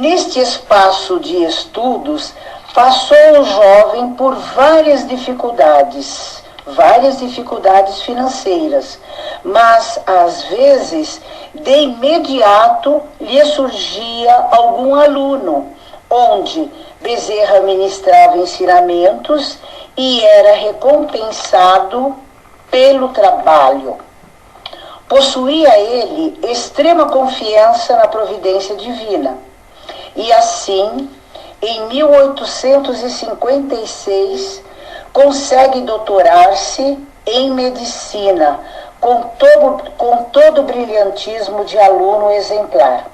Neste espaço de estudos, passou o jovem por várias dificuldades financeiras, mas, às vezes, de imediato lhe surgia algum aluno, onde Bezerra ministrava ensinamentos e era recompensado pelo trabalho. Possuía ele extrema confiança na providência divina. E assim, em 1856, consegue doutorar-se em medicina, com todo o brilhantismo de aluno exemplar.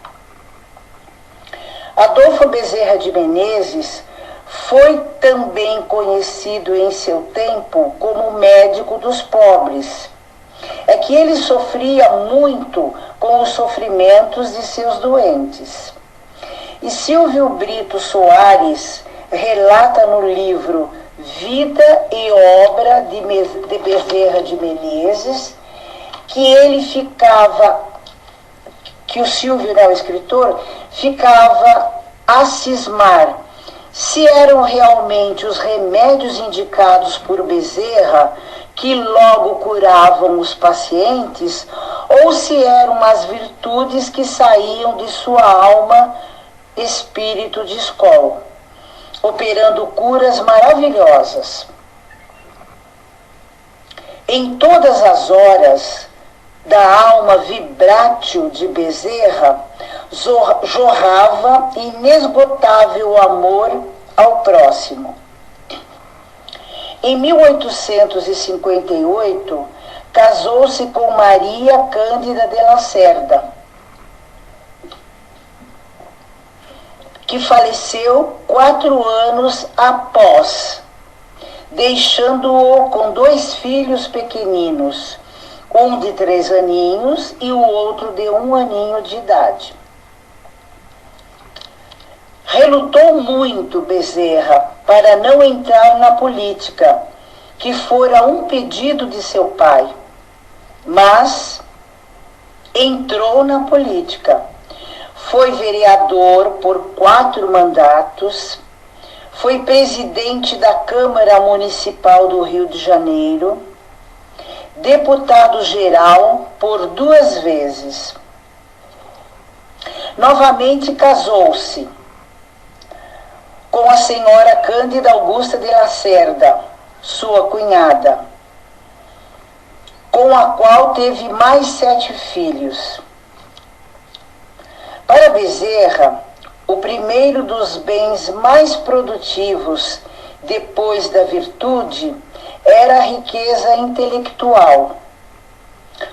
Adolfo Bezerra de Menezes foi também conhecido em seu tempo como médico dos pobres. É que ele sofria muito com os sofrimentos de seus doentes. E Silvio Brito Soares relata no livro Vida e Obra de Bezerra de Menezes que o Silvio, o escritor, ficava a cismar se eram realmente os remédios indicados por Bezerra que logo curavam os pacientes, ou se eram as virtudes que saíam de sua alma, espírito de escola, operando curas maravilhosas. Em todas as horas da alma vibrátil de Bezerra, jorrava inesgotável amor ao próximo. Em 1858, casou-se com Maria Cândida de Lacerda, que faleceu 4 anos após, deixando-o com 2 filhos pequeninos, um de 3 aninhos e o outro de 1 aninho de idade. Relutou muito Bezerra para não entrar na política, que fora um pedido de seu pai, mas entrou na política. Foi vereador por 4 mandatos, foi presidente da Câmara Municipal do Rio de Janeiro, deputado-geral por 2 vezes. Novamente casou-se com a senhora Cândida Augusta de Lacerda, sua cunhada, com a qual teve mais 7 filhos. Para Bezerra, o primeiro dos bens mais produtivos, depois da virtude, era a riqueza intelectual.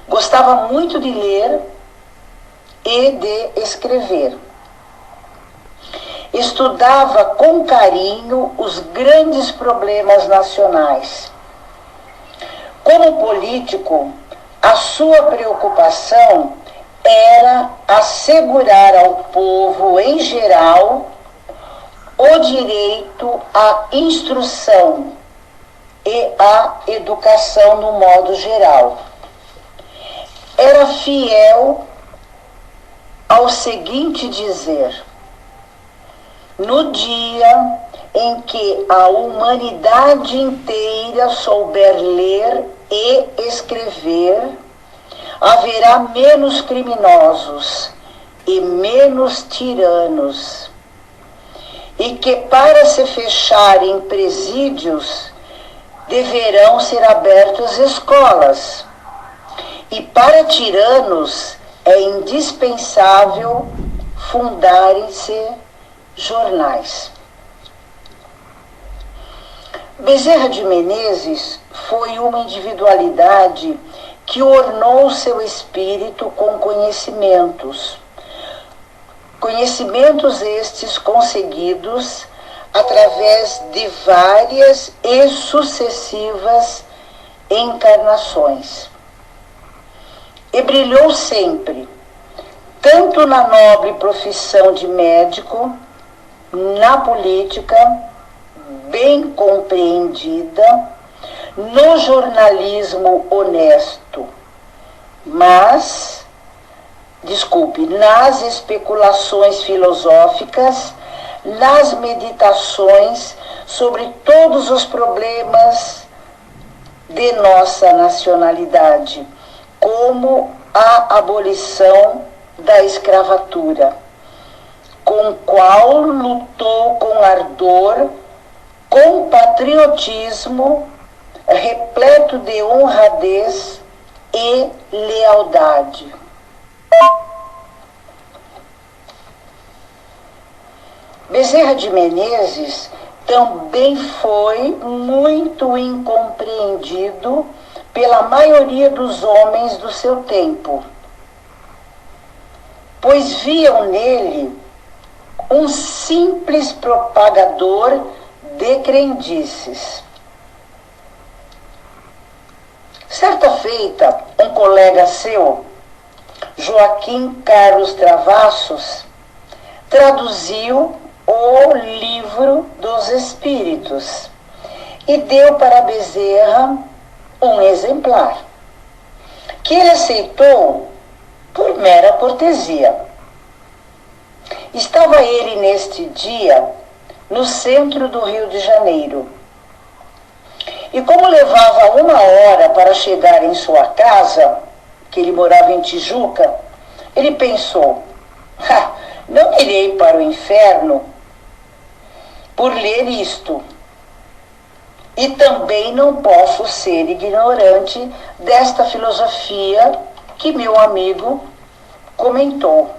Gostava muito de ler e de escrever. Estudava com carinho os grandes problemas nacionais. Como político, a sua preocupação era assegurar ao povo em geral o direito à instrução e à educação no modo geral. Era fiel ao seguinte dizer: no dia em que a humanidade inteira souber ler e escrever, haverá menos criminosos e menos tiranos, e que para se fecharem presídios deverão ser abertas escolas, e para tiranos é indispensável fundarem-se jornais. Bezerra de Menezes foi uma individualidade que ornou seu espírito com conhecimentos estes conseguidos através de várias e sucessivas encarnações. E brilhou sempre, tanto na nobre profissão de médico, na política, bem compreendida, no jornalismo honesto, mas nas especulações filosóficas, nas meditações sobre todos os problemas de nossa nacionalidade, como a abolição da escravatura, com o qual lutou com ardor, com patriotismo, repleto de honradez e lealdade. Bezerra de Menezes também foi muito incompreendido pela maioria dos homens do seu tempo, pois viam nele um simples propagador de crendices. Certa feita, um colega seu, Joaquim Carlos Travassos, traduziu o Livro dos Espíritos e deu para Bezerra um exemplar, que ele aceitou por mera cortesia. Estava ele neste dia no centro do Rio de Janeiro, e como levava 1 hora para chegar em sua casa, que ele morava em Tijuca, ele pensou: não irei para o inferno por ler isto, e também não posso ser ignorante desta filosofia que meu amigo comentou.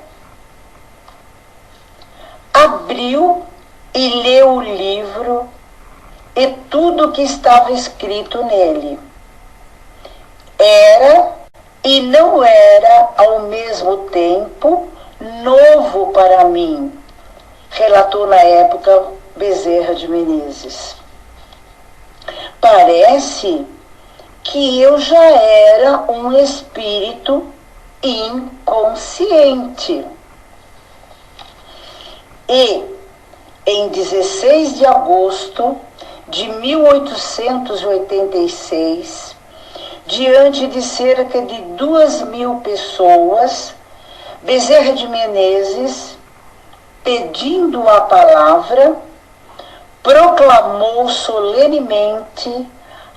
Abriu e leu o livro e tudo que estava escrito nele. Era e não era ao mesmo tempo novo para mim, relatou na época Bezerra de Menezes. Parece que eu já era um espírito inconsciente. E, em 16 de agosto de 1886, diante de cerca de 2.000 pessoas, Bezerra de Menezes, pedindo a palavra, proclamou solenemente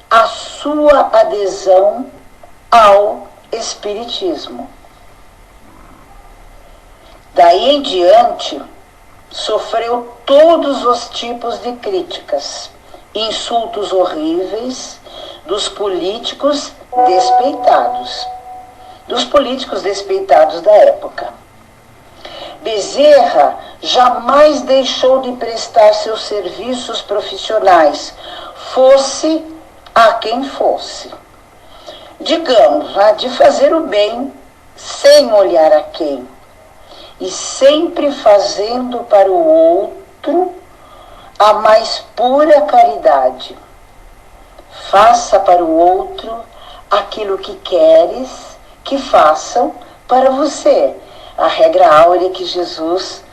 a sua adesão ao Espiritismo. Daí em diante, sofreu todos os tipos de críticas, insultos horríveis dos políticos despeitados da época. Bezerra jamais deixou de prestar seus serviços profissionais, fosse a quem fosse. Digamos, de fazer o bem sem olhar a quem, e sempre fazendo para o outro a mais pura caridade. Faça para o outro aquilo que queres que façam para você. A regra áurea que Jesus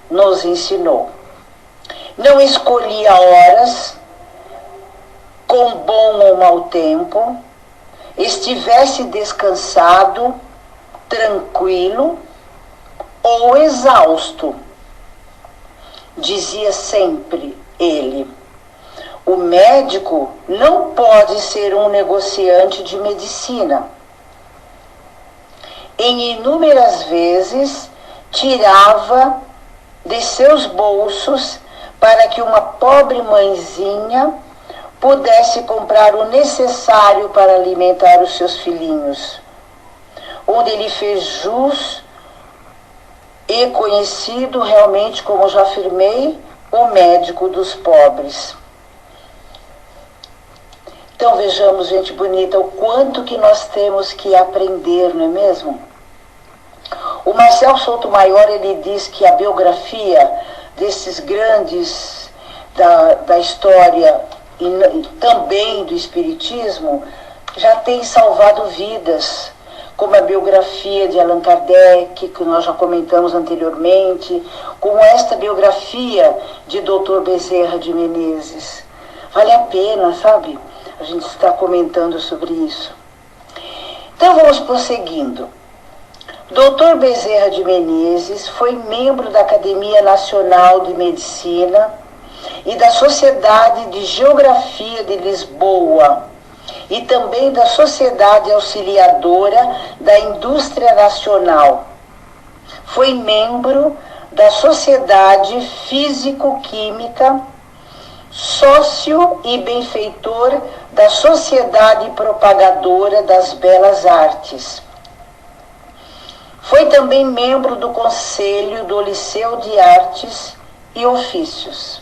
nos ensinou. Não escolhia horas, com bom ou mau tempo, estivesse descansado, tranquilo ou exausto. Dizia sempre ele: o médico não pode ser um negociante de medicina. Em inúmeras vezes tirava de seus bolsos para que uma pobre mãezinha pudesse comprar o necessário para alimentar os seus filhinhos, onde ele fez jus e conhecido realmente, como já afirmei, o médico dos pobres. Então vejamos, gente bonita, o quanto que nós temos que aprender, não é mesmo? O Marcel Souto-Maior, ele diz que a biografia desses grandes da história e também do Espiritismo já tem salvado vidas, como a biografia de Allan Kardec, que nós já comentamos anteriormente, como esta biografia de Dr. Bezerra de Menezes. Vale a pena, sabe? A gente está comentando sobre isso. Então vamos prosseguindo. Dr. Bezerra de Menezes foi membro da Academia Nacional de Medicina e da Sociedade de Geografia de Lisboa e também da Sociedade Auxiliadora da Indústria Nacional. Foi membro da Sociedade Físico-Química, sócio e benfeitor da Sociedade Propagadora das Belas Artes. Foi também membro do Conselho do Liceu de Artes e Ofícios.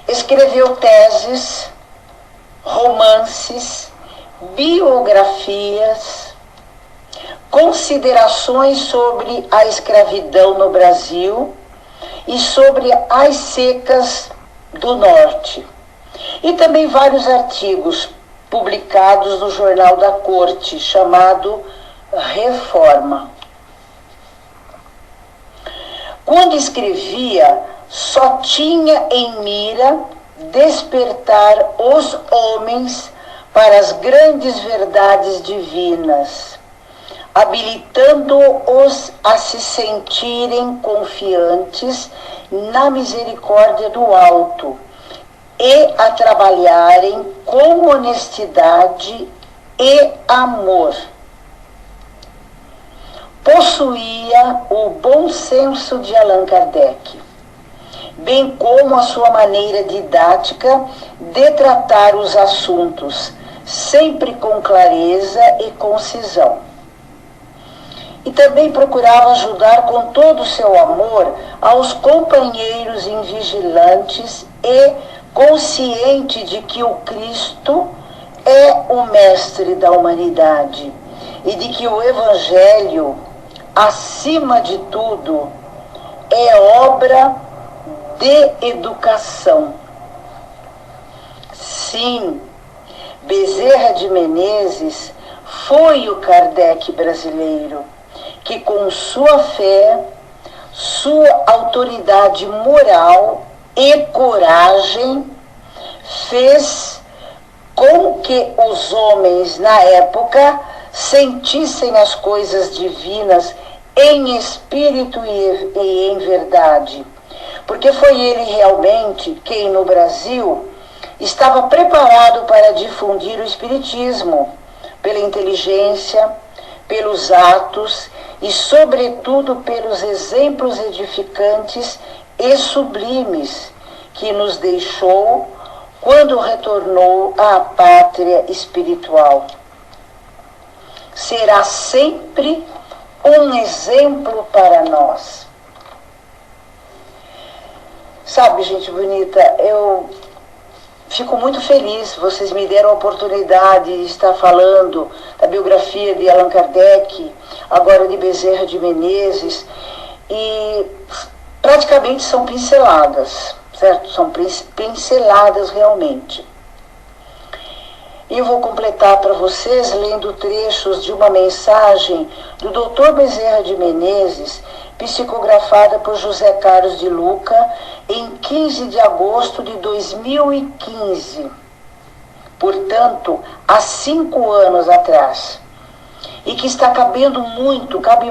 Escreveu teses, romances, biografias, considerações sobre a escravidão no Brasil e sobre as secas do Norte. E também vários artigos publicados no Jornal da Corte, chamado Reforma. Quando escrevia, só tinha em mira despertar os homens para as grandes verdades divinas, habilitando-os a se sentirem confiantes na misericórdia do alto e a trabalharem com honestidade e amor. Possuía o bom senso de Allan Kardec, bem como a sua maneira didática de tratar os assuntos, sempre com clareza e concisão. E também procurava ajudar com todo o seu amor aos companheiros invigilantes e consciente de que o Cristo é o mestre da humanidade e de que o Evangelho, acima de tudo, é obra de educação. Sim, Bezerra de Menezes foi o Kardec brasileiro, que com sua fé, sua autoridade moral e coragem fez com que os homens na época sentissem as coisas divinas em espírito e em verdade. Porque foi ele realmente quem no Brasil estava preparado para difundir o espiritismo, pela inteligência, pelos atos e, sobretudo, pelos exemplos edificantes e sublimes que nos deixou quando retornou à pátria espiritual. Será sempre um exemplo para nós. Sabe, gente bonita, eu fico muito feliz, vocês me deram a oportunidade de estar falando da biografia de Allan Kardec, agora de Bezerra de Menezes, e praticamente são pinceladas, certo? São pinceladas realmente. E eu vou completar para vocês lendo trechos de uma mensagem do Dr. Bezerra de Menezes, psicografada por José Carlos de Luca, em 15 de agosto de 2015. Portanto, há 5 anos atrás. E que está cabe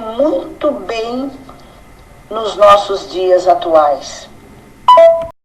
muito bem nos nossos dias atuais.